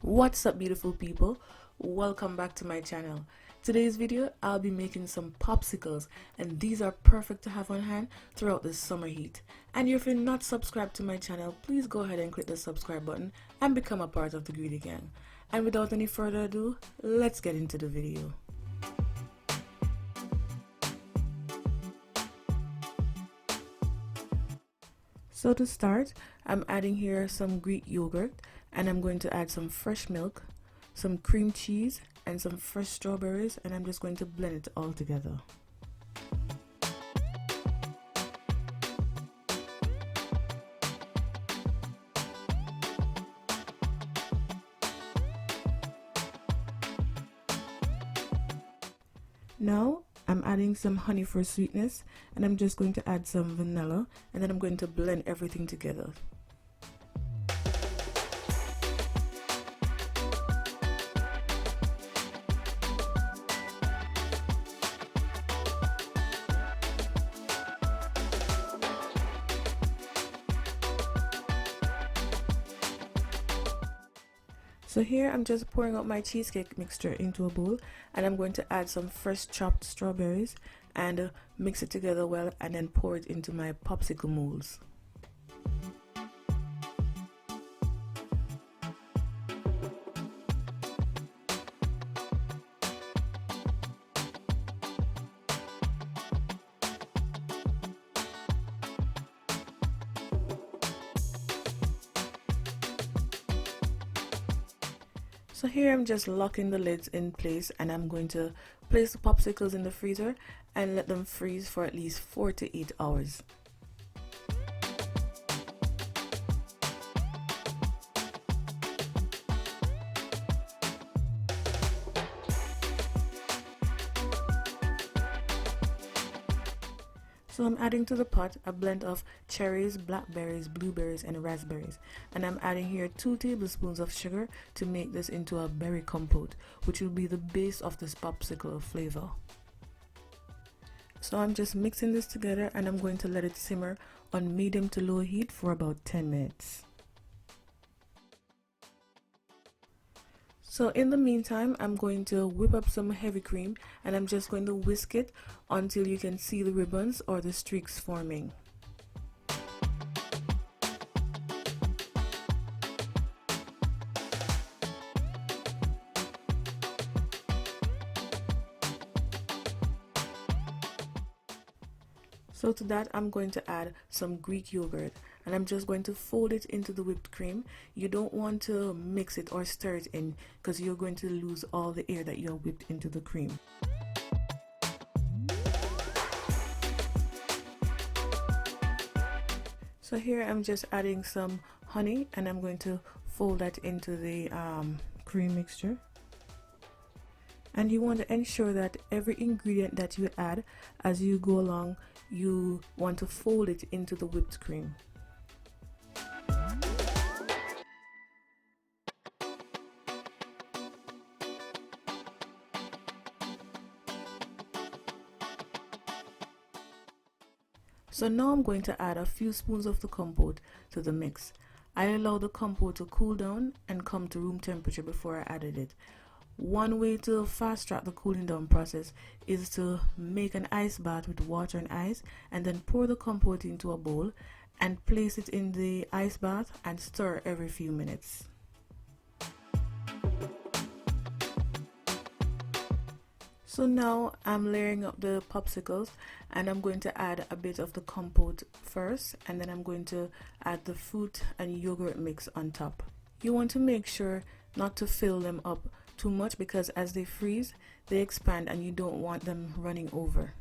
What's up, beautiful people? Welcome back to my channel. Today's video I'll be making some popsicles, and these are perfect to have on hand throughout the summer heat. And if you're not subscribed to my channel, please go ahead and click the subscribe button and become a part of the Greedy Gang. And without any further ado, let's get into the video. So to start, I'm adding here some Greek yogurt, and I'm going to add some fresh milk, some cream cheese, and some fresh strawberries, and I'm just going to blend it all together. Now I'm adding some honey for sweetness, and I'm just going to add some vanilla, and then I'm going to blend everything together. So here I'm just pouring out my cheesecake mixture into a bowl, and I'm going to add some fresh chopped strawberries and mix it together well, and then pour it into my popsicle molds. So here I'm just locking the lids in place, and I'm going to place the popsicles in the freezer and let them freeze for at least 4 to 8 hours. So I'm adding to the pot a blend of cherries, blackberries, blueberries, and raspberries. And I'm adding here 2 tablespoons of sugar to make this into a berry compote, which will be the base of this popsicle flavor. So I'm just mixing this together, and I'm going to let it simmer on medium to low heat for about 10 minutes. So in the meantime, I'm going to whip up some heavy cream, and I'm just going to whisk it until you can see the ribbons or the streaks forming. So to that, I'm going to add some Greek yogurt, and I'm just going to fold it into the whipped cream. You don't want to mix it or stir it in, because you're going to lose all the air that you have whipped into the cream. So here I'm just adding some honey, and I'm going to fold that into the cream mixture. And you want to ensure that every ingredient that you add as you go along, you want to fold it into the whipped cream. So now I'm going to add a few spoons of the compote to the mix. I allow the compote to cool down and come to room temperature before I added it. One way to fast track the cooling down process is to make an ice bath with water and ice, and then pour the compote into a bowl and place it in the ice bath and stir every few minutes. So now I'm layering up the popsicles, and I'm going to add a bit of the compote first, and then I'm going to add the fruit and yogurt mix on top. You want to make sure not to fill them up too much, because as they freeze, they expand and you don't want them running over.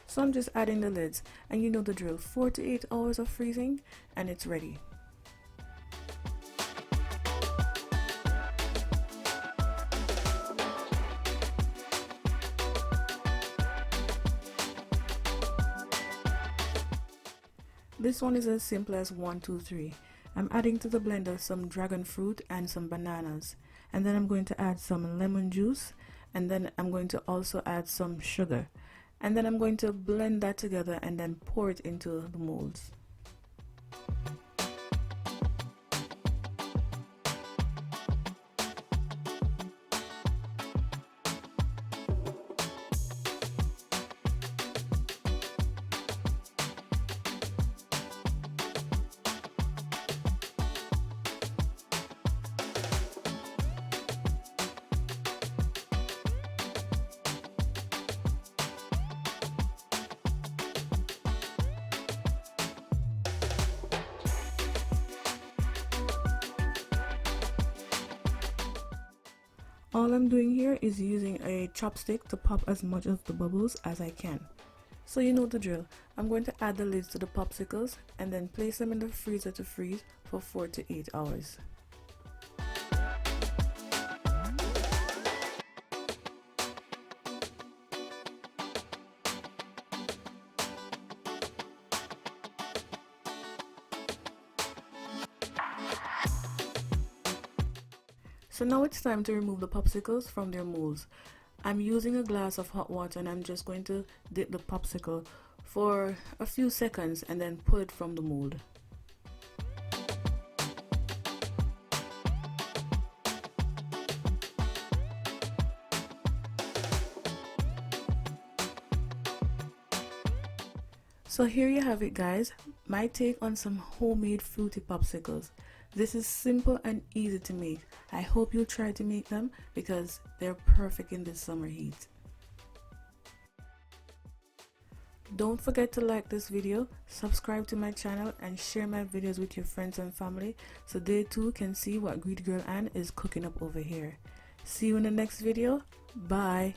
So I'm just adding the lids, and you know the drill, 4 to 8 hours of freezing and it's ready. This one is as simple as 1, 2, 3. I'm adding to the blender some dragon fruit and some bananas, and then I'm going to add some lemon juice and then I'm going to also add some sugar, and then I'm going to blend that together and then pour it into the molds. All I'm doing here is using a chopstick to pop as much of the bubbles as I can. So you know the drill. I'm going to add the lids to the popsicles and then place them in the freezer to freeze for 4 to 8 hours. So now it's time to remove the popsicles from their molds. I'm using a glass of hot water and I'm just going to dip the popsicle for a few seconds and then pull it from the mold. So here you have it, guys, my take on some homemade fruity popsicles. This is simple and easy to make. I hope you'll try to make them because they're perfect in this summer heat. Don't forget to like this video, subscribe to my channel, and share my videos with your friends and family so they too can see what Greedy Girl Ann is cooking up over here. See you in the next video. Bye.